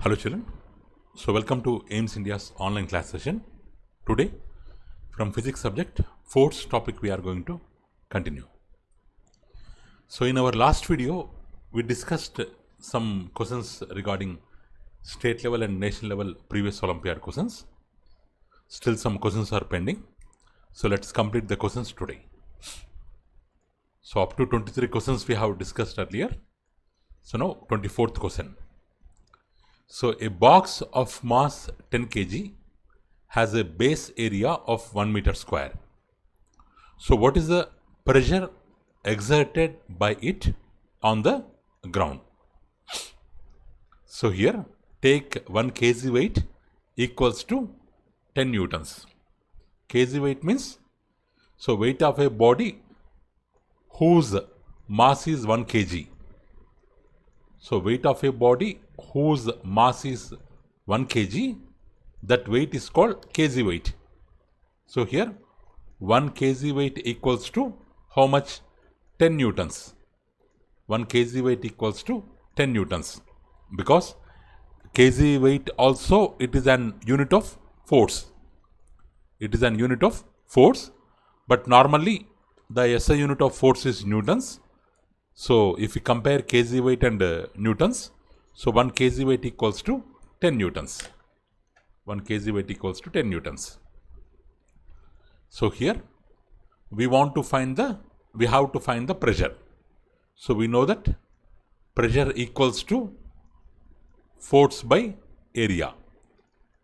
Hello children, so welcome to AIMS India's online class session. Today from physics subject, force topic we are going to continue. So in our last video, we discussed some questions regarding state level and nation level previous Olympiad questions. Still some questions are pending. So let's complete the questions today. So up to 23 questions we have discussed earlier. So now 24th question. So a box of mass 10 kg has a base area of 1 meter square. So what is the pressure exerted by it on the ground? So here take 1 kg weight equals to 10 newtons. Kg weight means, so weight of a body whose mass is 1 kg. So weight of a body whose mass is 1 kg, that weight is called kg weight. So here 1 kg weight equals to how much? 10 newtons. 1 kg weight equals to 10 newtons, because kg weight also it is an unit of force. It is an unit of force, but normally the SI unit of force is newtons. So if we compare kg weight and newtons, so 1 kg weight equals to 10 newtons. 1 kg weight equals to 10 newtons. So here we have to find the pressure. So we know that pressure equals to force by area.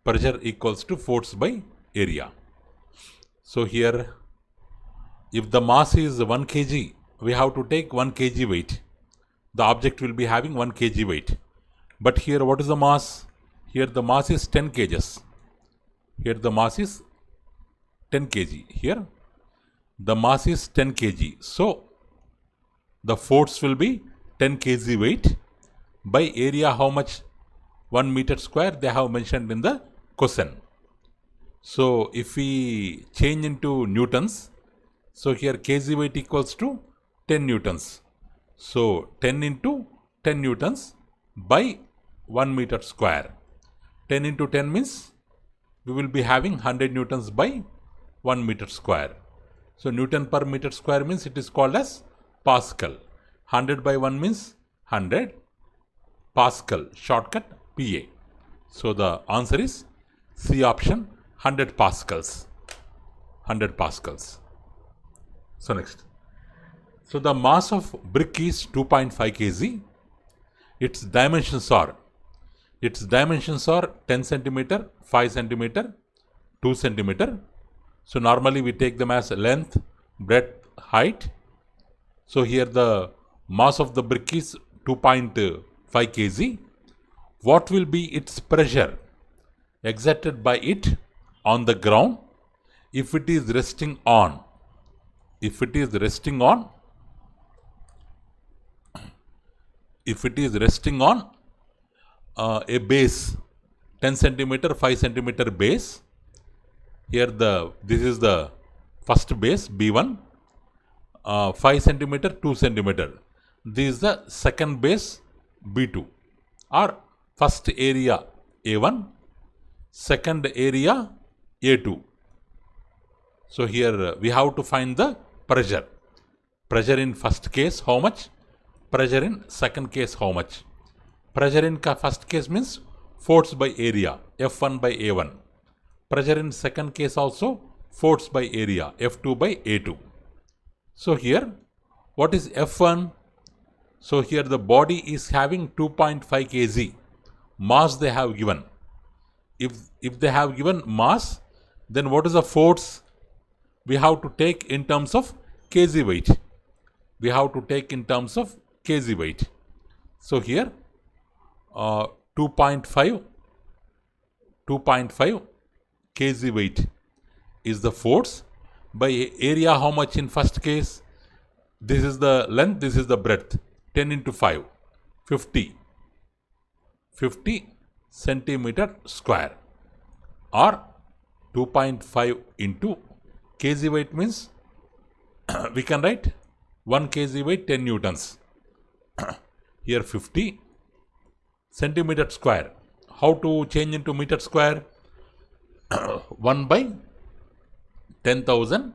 Pressure equals to force by area. So here if the mass is 1 kg, we have to take 1 kg weight. The object will be having 1 kg weight. But here what is the mass? Here the mass is 10 kgs. Here the mass is 10 kg. Here the mass is 10 kg. So the force will be 10 kg weight by area how much? 1 meter square they have mentioned in the question. So if we change into newtons, so here kg weight equals to 10 newtons. So 10 into 10 newtons by 1 meter square. 10 into 10 means we will be having 100 newtons by 1 meter square. So Newton per meter square means it is called as Pascal. 100 by 1 means 100 Pascal, shortcut PA. So the answer is C option, 100 Pascals. 100 Pascals. So next. So the mass of brick is 2.5 kg. Its dimensions are 10 centimeter, 5 centimeter, 2 centimeter. So normally we take them as length, breadth, height. So here the mass of the brick is 2.5 kg. What will be its pressure exerted by it on the ground if it is resting on? If it is resting on a base 10 centimeter 5 centimeter base, here this is the first base B1, 5 centimeter 2 centimeter, this is the second base B2, or first area A1, second area A2. So here we have to find the pressure. Pressure in first case how much? Pressure in second case how much? Pressure in first case means force by area, F1 by A1. Pressure in second case also force by area, F2 by A2. So here what is F1? So here the body is having 2.5 kg mass they have given. If they have given mass, then what is the force? We have to take in terms of kg weight. We have to take in terms of kg weight. So here 2.5 kg weight is the force by area how much in first case? This is the length, this is the breadth. 10 into 5, 50 centimeter square, or 2.5 into kg weight means we can write 1 kg weight 10 newtons. Here 50 centimeter square. how to change into meter square? 1 by 10,000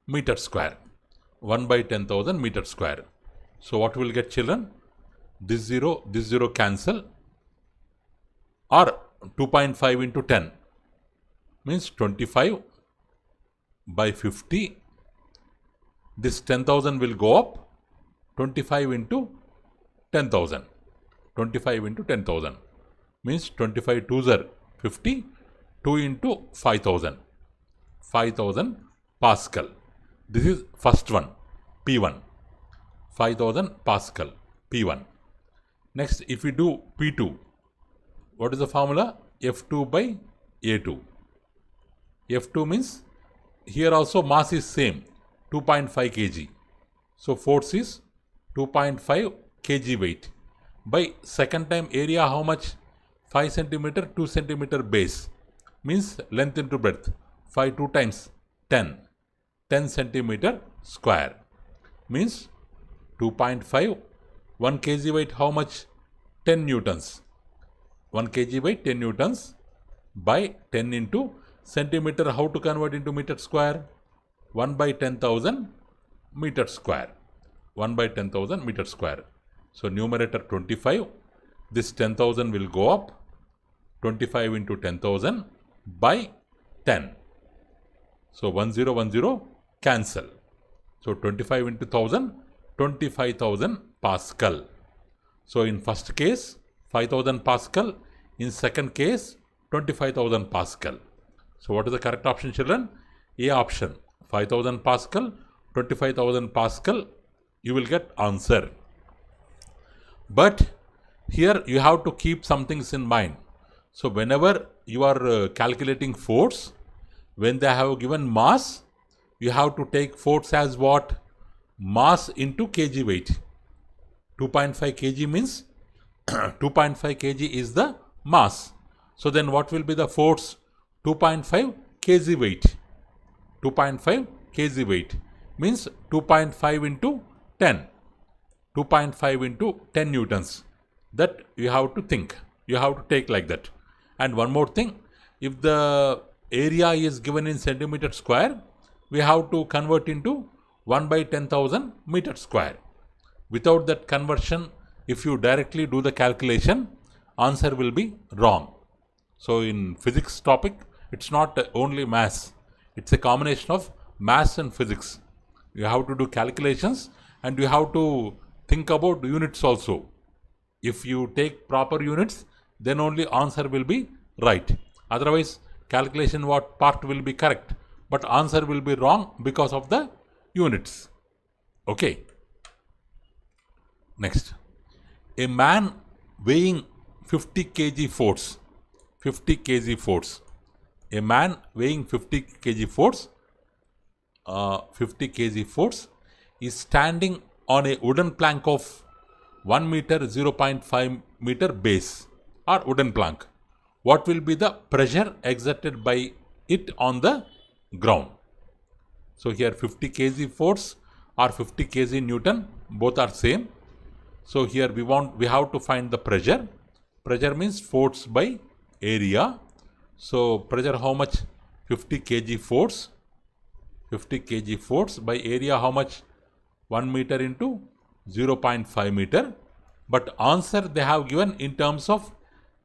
meter square. 1 by 10,000 meter square. So what will get, children? This 0 cancel, or 2.5 into 10 means 25 by 50. This 10,000 will go up, 25 into 10,000. 25 into 10,000 means 25 2s are 50, 2 into 5,000. 5,000 Pascal. This is first one, P1. 5,000 Pascal, P1. Next, if we do P2, what is the formula? F2 by A2. F2 means here also mass is same, 2.5 kg. So force is 2.5 kg weight. By second time area how much? 5 centimeter, 2 centimeter base. Means length into breadth. 5 2 times 10. 10 centimeter square. Means 2.5. 1 kg weight how much? 10 newtons. 1 kg weight 10 newtons by 10 into centimeter. How to convert into meter square? 1 by 10,000 meter square. 1 by 10,000 meter square. So numerator 25. This 10,000 will go up. 25 into 10,000 by 10. So 1010 cancel. So 25 into 1000, 25,000 Pascal. So in first case 5,000 Pascal. In second case 25,000 Pascal. So what is the correct option, children? A option, 5,000 Pascal, 25,000 Pascal. You will get answer. But here you have to keep some things in mind. So whenever you are calculating force, when they have given mass, you have to take force as what? Mass into kg weight. 2.5 kg means 2.5 kg is the mass. So then what will be the force? 2.5 kg weight. 2.5 kg weight means 2.5 into 10. 2.5 into 10 newtons. That you have to think. You have to take like that. And one more thing, if the area is given in centimeter square, we have to convert into 1 by 10,000 meter square. Without that conversion, if you directly do the calculation, answer will be wrong. So in physics topic, it's not only mass. It's a combination of mass and physics. You have to do calculations and you have to think about units also. If you take proper units, then only answer will be right. Otherwise, calculation what part will be correct, but answer will be wrong because of the units. Okay. Next. A man weighing 50 kg force. 50 kg force. A man weighing 50 kg force. 50 kg force is standing on a wooden plank of 1 meter 0.5 meter base or wooden plank. What will be the pressure exerted by it on the ground? So here 50 kg force or 50 kg Newton, both are same. So here we have to find the pressure. Pressure means force by area. So pressure how much? 50 kg force. 50 kg force by area how much? 1 meter into 0.5 meter. But answer they have given in terms of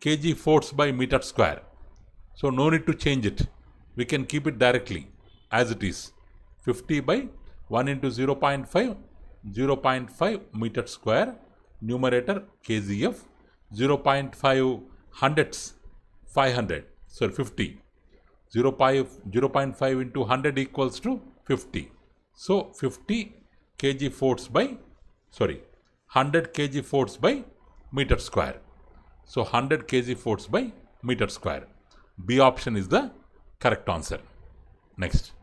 kg force by meter square. So no need to change it. We can keep it directly as it is. 50 by 1 into 0.5, 0.5 meter square. Numerator kgf. 0.5 hundredths, 500. So 50. 0.5 into 100 equals to 50. So 50 kg force by, 100 kg force by meter square. So 100 kg force by meter square. B option is the correct answer. Next.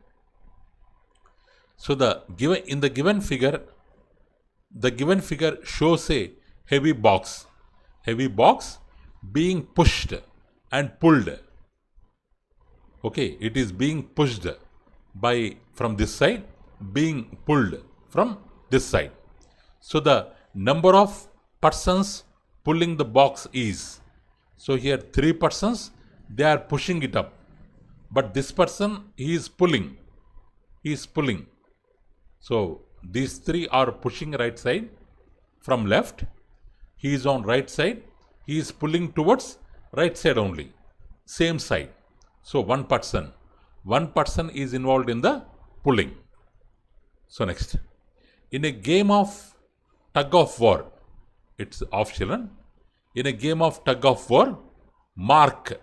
So in the given figure shows a heavy box being pushed and pulled. Okay, it is being pushed from this side, being pulled from this side. So the number of persons pulling the box is. So here 3 persons, they are pushing it up. But this person, he is pulling. He is pulling. So these 3 are pushing right side from left. He is on right side. He is pulling towards right side only. Same side. So one person. One person is involved in the pulling. So next. In a game of tug of war, it's of children. In a game of tug of war, Mark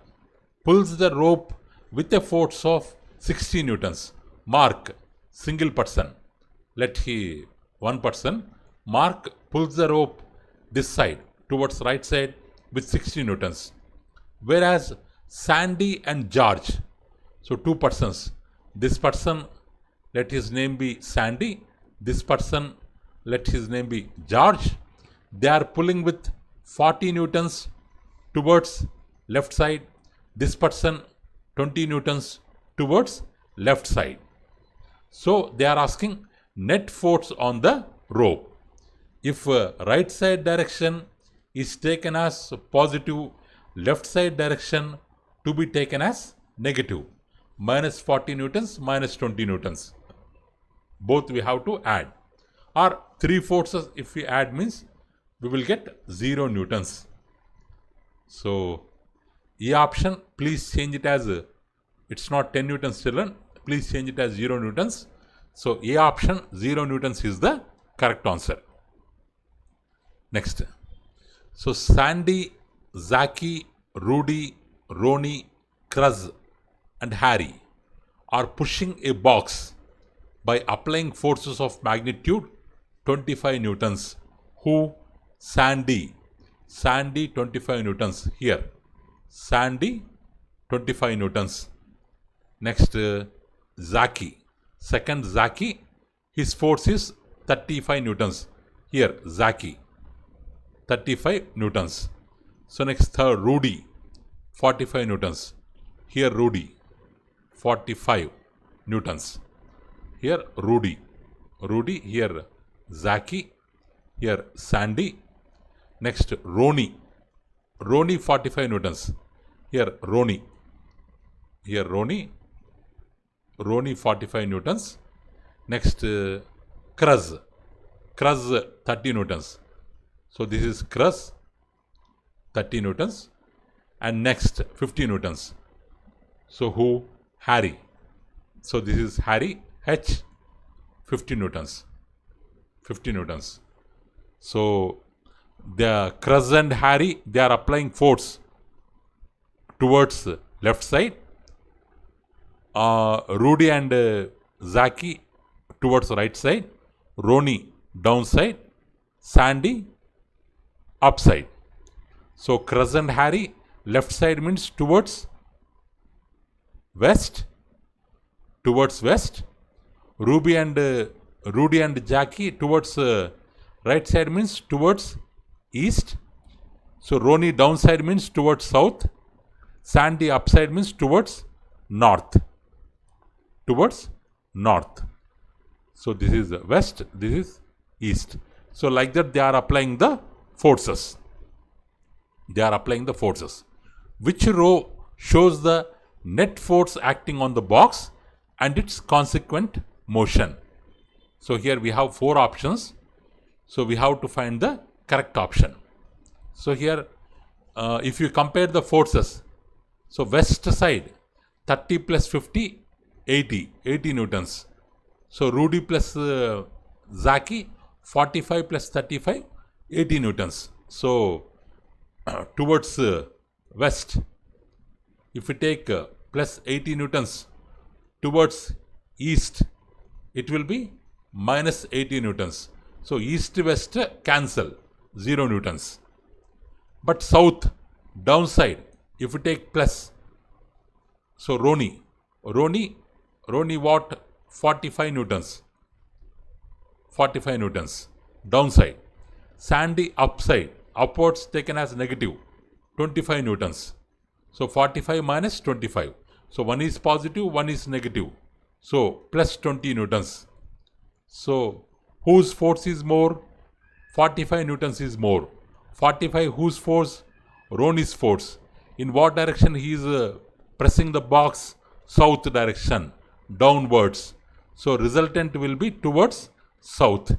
pulls the rope with a force of 60 newtons. Mark, single person. One person. Mark pulls the rope this side towards right side with 60 newtons. Whereas Sandy and George, so 2 persons. This person, let his name be Sandy. This person, let his name be George. They are pulling with 40 newtons towards left side. This person 20 newtons towards left side. So they are asking net force on the rope. If right side direction is taken as positive, left side direction to be taken as negative. Minus 40 newtons, minus 20 newtons. Both we have to add. Or 3 forces if we add means we will get 0 newtons. So E option, please change it as, it's not 10 newtons children, please change it as 0 newtons. So A option, 0 newtons is the correct answer. Next. So Sandy, Zaki, Rudy, Roni, Kruz and Harry are pushing a box by applying forces of magnitude 25 newtons. Who? Sandy. Sandy 25 newtons here. Sandy 25 newtons. Next Zaki. Second Zaki, his force is 35 newtons. Here Zaki 35 newtons. So next third Rudy 45 newtons. Here Rudy 45 newtons. Here Rudy. Rudy, here Zaki, here Sandy. Next Roni. Roni 45 newtons. Here Roni. Here Roni. Roni 45 newtons. Next Kruz. Kruz 30 newtons. So this is Kruz 30 newtons. And next 50 newtons. So who? Harry. So this is Harry H 50 newtons. 50 newtons. So the Kruz and Harry, they are applying force towards left side. Rudy and Zaki towards right side. Roni downside. Sandy upside. So Kruz and Harry, left side means towards west. Towards west. Rudy and Jackie towards right side means towards east. So Roni downside means towards south. Sandy upside means towards north. Towards north. So this is west, this is east. So like that they are applying the forces. They are applying the forces. Which row shows the net force acting on the box and its consequent motion? So here we have 4 options. So we have to find the correct option. So here if you compare the forces, so west side 30 plus 50 80 newtons. So Rudy plus Zaki 45 plus 35 80 newtons. So towards west, if we take plus 80 newtons, towards east it will be minus 80 newtons. So east west cancel, 0 newtons. But south downside, if we take plus, so Roni what? 45 newtons. 45 newtons downside. Sandy upside, upwards taken as negative, 25 newtons. So 45 minus 25. So one is positive, one is negative. So plus 20 newtons. So whose force is more? 45 newtons is more. 45 whose force? Roni's force. In what direction he is pressing the box? South direction, downwards. So resultant will be towards south.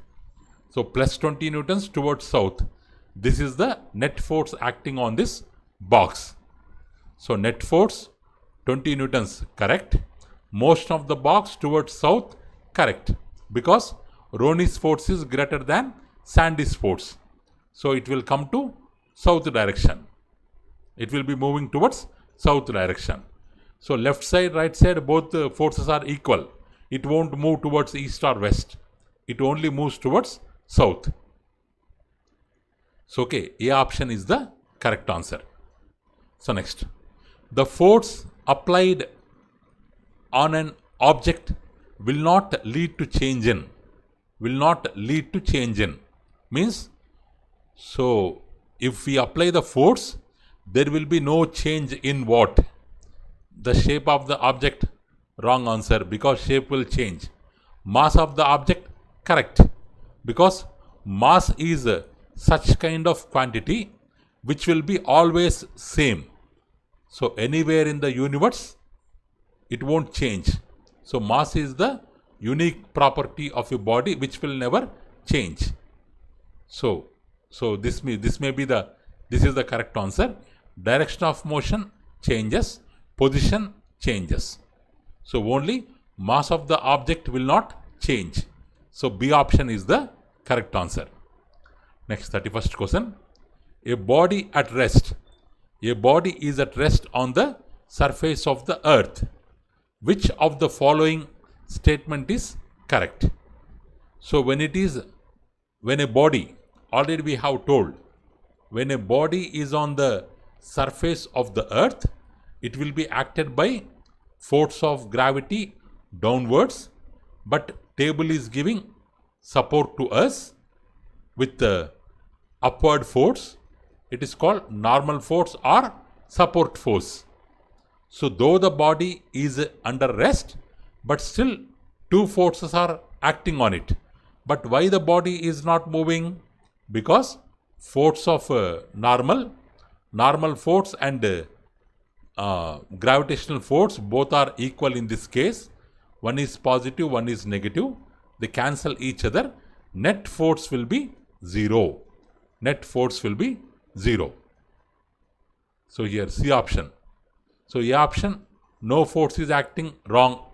So plus 20 newtons towards south. This is the net force acting on this box. So net force 20 newtons, correct. Motion of the box towards south, correct. Because Roney's force is greater than Sandy's force. So it will come to south direction. It will be moving towards south direction. So left side, right side, both forces are equal. It won't move towards east or west. It only moves towards south. So okay, A option is the correct answer. So next, the force applied on an object will not lead to change in. Will not lead to change in. Means, so if we apply the force, there will be no change in what? The shape of the object. Wrong answer, because shape will change. Mass of the object, correct, because mass is such kind of quantity which will be always same. So anywhere in the universe it won't change. So mass is the unique property of a body which will never change. So this may be the, this is the correct answer. Direction of motion changes, position changes. So only mass of the object will not change. So B option is the correct answer. Next, 31st question. A body at rest. A body is at rest on the surface of the earth. Which of the following statement is correct? So when a body, already we have told, when a body is on the surface of the earth, it will be acted by force of gravity downwards, but table is giving support to us with the upward force. It is called normal force or support force. So though the body is under rest, but still two forces are acting on it. But why the body is not moving? Because force of normal force and gravitational force both are equal in this case. One is positive, one is negative. They cancel each other. Net force will be 0. Net force will be 0. So here C option. So A option, no force is acting, wrong.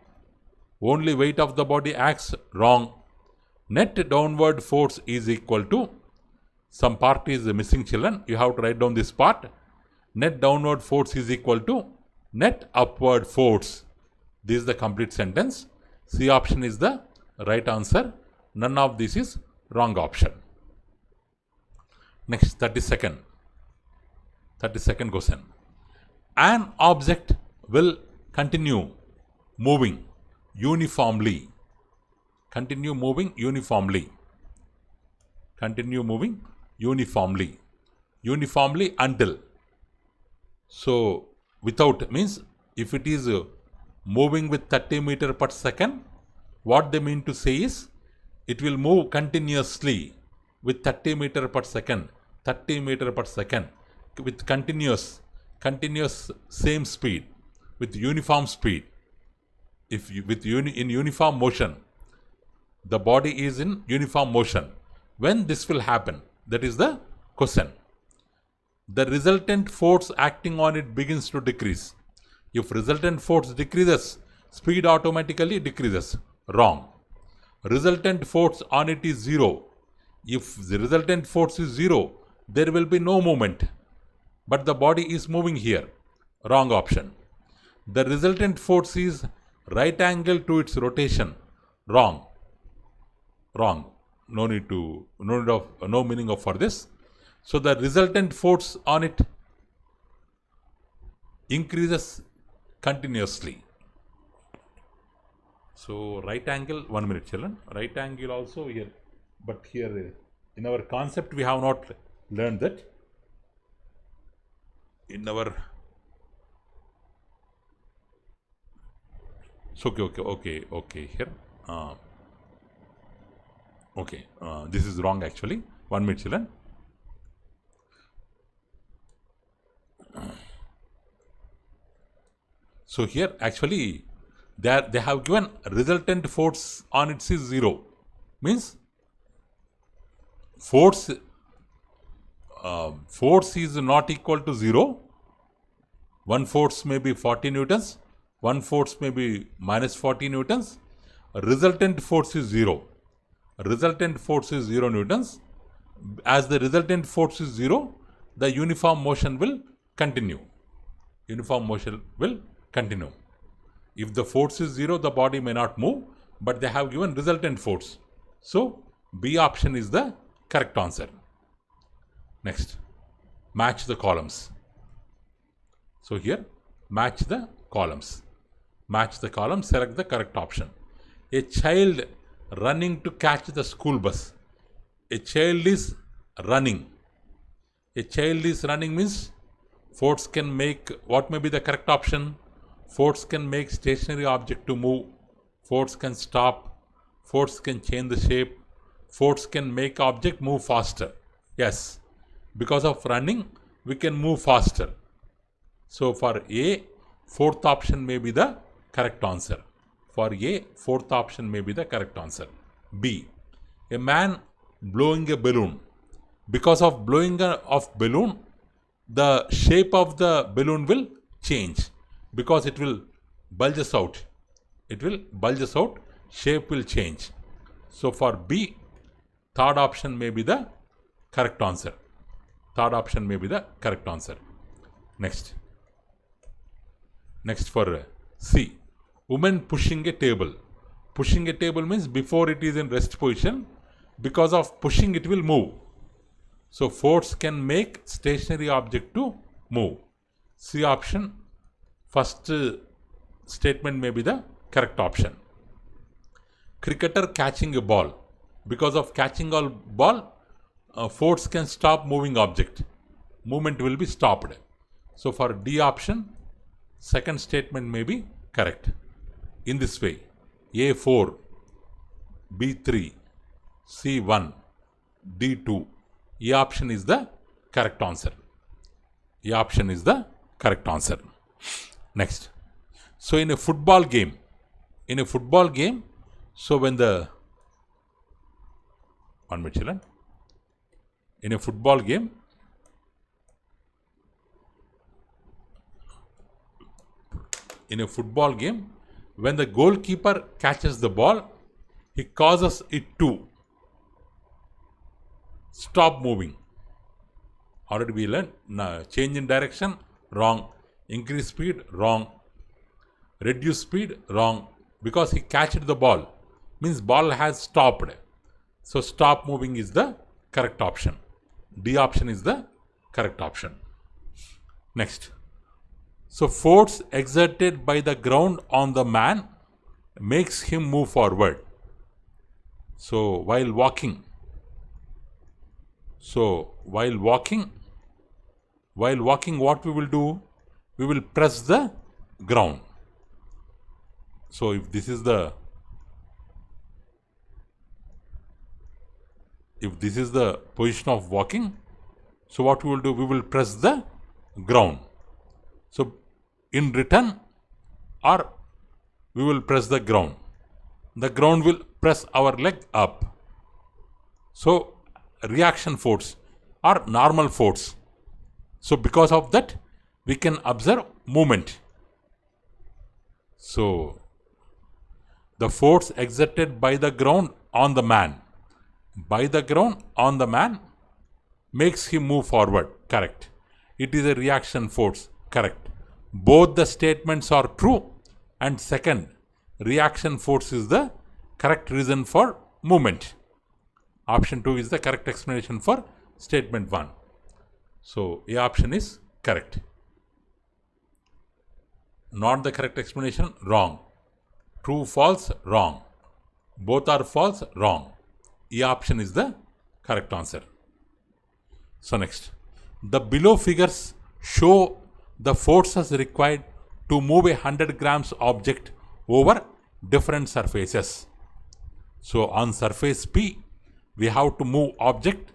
Only weight of the body acts, wrong. Net downward force is equal to, some part is missing, children. You have to write down this part. Net downward force is equal to net upward force. This is the complete sentence. C option is the right answer. None of this is wrong option. Next, 32nd question. An object will continue moving uniformly. Continue moving uniformly. Continue moving uniformly. Uniformly until. So without means if it is moving with 30 meter per second, what they mean to say is it will move continuously with 30 meter per second, 30 meter per second with continuous same speed, with uniform speed. If you, in uniform motion, the body is in uniform motion. When this will happen? That is the question. The resultant force acting on it begins to decrease. If resultant force decreases, speed automatically decreases. Wrong. Resultant force on it is 0. If the resultant force is 0, there will be no movement. But the body is moving here. Wrong option. The resultant force is right angle to its rotation. Wrong. Wrong. No meaning of for this. So the resultant force on it increases continuously. So right angle, 1 minute children. Right angle also here, but here in our concept we have not learned that. In our, so okay here. This is wrong actually. 1 minute children. So here actually they have given resultant force on it is 0. Means force is not equal to 0. One force may be 40 newtons, one force may be minus 40 newtons. Resultant force is 0. Resultant force is 0 newtons. As the resultant force is 0, the uniform motion will continue. Uniform motion will continue. If the force is 0, the body may not move, but they have given resultant force. So B option is the correct answer. Next, match the columns. So here, match the columns. Match the columns, select the correct option. A child running to catch the school bus. A child is running. A child is running means force can make, what may be the correct option? Force can make stationary object to move. Force can stop. Force can change the shape. Force can make object move faster. Yes, because of running, we can move faster. So for A, fourth option may be the correct answer. For A, fourth option may be the correct answer. B, a man blowing a balloon. Because of blowing of balloon, the shape of the balloon will change. Because it will bulges out. It will bulges out, shape will change. So for B, third option may be the correct answer. Third option may be the correct answer. Next. Next for C. Woman pushing a table. Pushing a table means before it is in rest position, because of pushing it will move. So force can make stationary object to move. C option, first statement may be the correct option. Cricketer catching a ball. Because of catching a ball, force can stop moving object. Movement will be stopped. So for D option, second statement may be correct. In this way, A4, B3, C1, D2, E option is the correct answer. E option is the correct answer. Next. So in a football game, so when the, one minute children, in a football game, when the goalkeeper catches the ball, he causes it to stop moving. Already we learned. Change in direction, wrong. Increase speed, wrong. Reduce speed, wrong. Because he catched the ball, means ball has stopped. So stop moving is the correct option. D option is the correct option. Next. So force exerted by the ground on the man makes him move forward. So while walking, what we will do? We will press the ground. So if this is the position of walking, so what we will do? We will press the ground. So in return, or we will press the ground. The ground will press our leg up. So reaction force or normal force. So because of that, we can observe movement. So the force exerted by the ground on the man, makes him move forward. Correct. It is a reaction force. Correct. Both the statements are true, and second, reaction force is the correct reason for movement. Option 2 is the correct explanation for statement 1. So A option is correct. Not the correct explanation, wrong. True, false, wrong. Both are false, wrong. E option is the correct answer. So next, the below figures show the forces required to move a 100 grams object over different surfaces. So on surface P, we have to move object,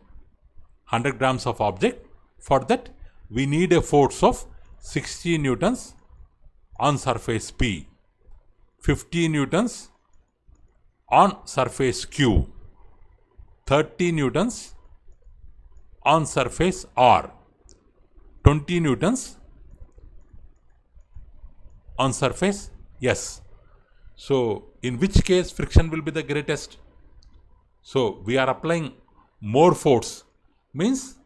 100 grams of object. For that, we need a force of 60 newtons on surface P, 50 newtons on surface Q, 30 newtons on surface R, 20 newtons on surface S. So in which case friction will be the greatest? So we are applying more force, means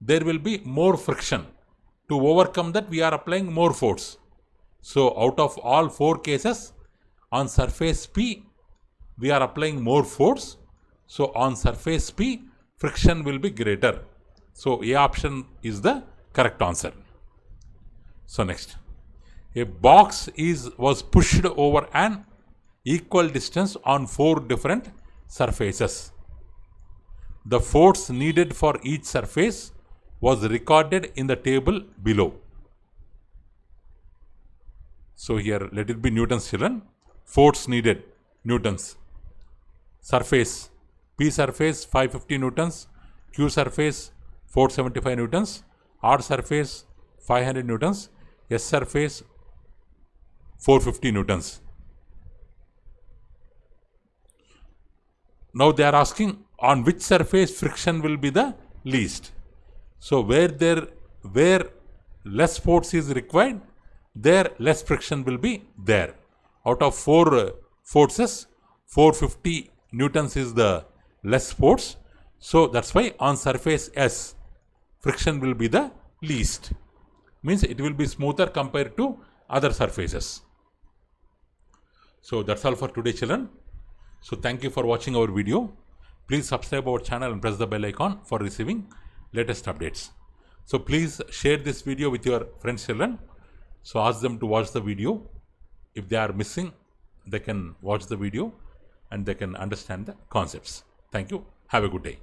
there will be more friction. To overcome that, we are applying more force. So out of all 4 cases, on surface P, we are applying more force. So on surface P, friction will be greater. So A option is the correct answer. So next, a box was pushed over an equal distance on 4 different surfaces. The force needed for each surface was recorded in the table below. So here let it be newtons, children. Force needed, newtons. Surface, P surface 550 newtons, Q surface 475 newtons, R surface 500 newtons, S surface 450 newtons. Now they are asking on which surface friction will be the least. So where less force is required, there less friction will be there. Out of 4 forces, 450 newtons is the less force. So that's why on surface S, friction will be the least. Means it will be smoother compared to other surfaces. So that's all for today, children. So thank you for watching our video. Please subscribe our channel and press the bell icon for receiving latest updates. So please share this video with your friends, children. So ask them to watch the video. If they are missing, they can watch the video and they can understand the concepts. Thank you. Have a good day.